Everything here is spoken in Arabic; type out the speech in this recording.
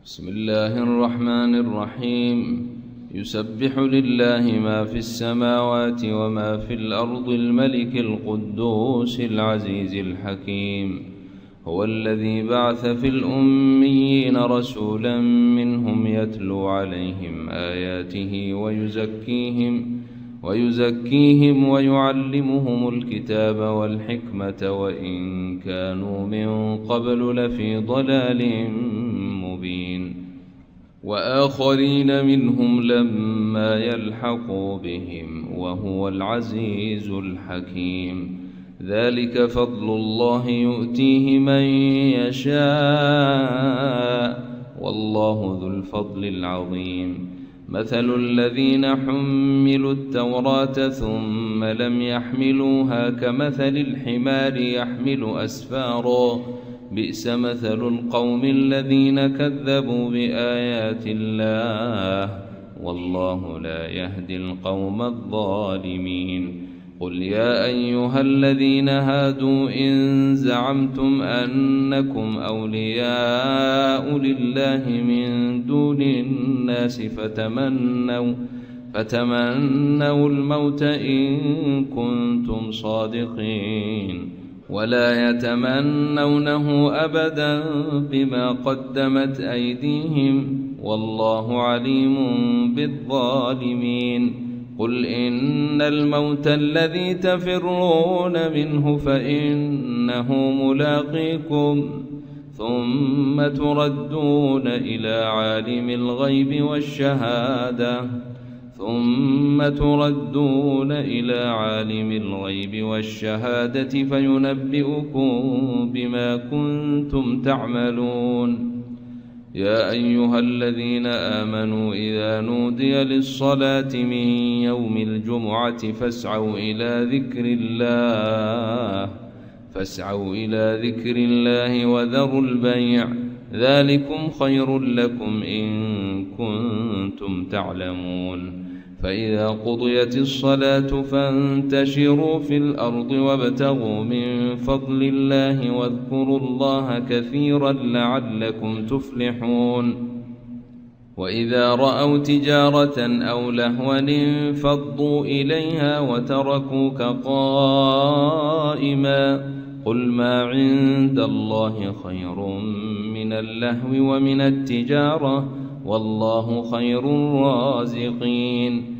بسم الله الرحمن الرحيم. يسبح لله ما في السماوات وما في الأرض الملك القدوس العزيز الحكيم. هو الذي بعث في الأميين رسولا منهم يتلو عليهم آياته ويزكيهم ويعلمهم الكتاب والحكمة وإن كانوا من قبل لفي ضلال مبين. وآخرين منهم لما يلحقوا بهم وهو العزيز الحكيم. ذلك فضل الله يؤتيه من يشاء والله ذو الفضل العظيم. مثل الذين حملوا التوراة ثم لم يحملوها كمثل الحمار يحمل أسفارا بئس مثل القوم الذين كذبوا بآيات الله والله لا يهدي القوم الظالمين. قل يا أيها الذين هادوا إن زعمتم أنكم أولياء لله من دون الناس فتمنوا الموت إن كنتم صادقين ولا يتمنونه أبدا بما قدمت أيديهم والله عليم بالظالمين. قل إن الموت الذي تفرون منه فإنه ملاقيكم ثم تردون إلى عالم الغيب والشهادة فينبئكم بما كنتم تعملون. يا أيها الذين آمنوا إذا نودي للصلاة من يوم الجمعة فاسعوا إلى ذكر الله وذروا البيع ذلكم خير لكم إن كنتم تعلمون. فإذا قضيت الصلاة فانتشروا في الأرض وابتغوا من فضل الله واذكروا الله كثيرا لعلكم تفلحون. وإذا رأوا تجارة أو لهوا انفضوا إليها وتركوك قائما قل ما عند الله خير من اللهو ومن التجارة والله خير الرازقين.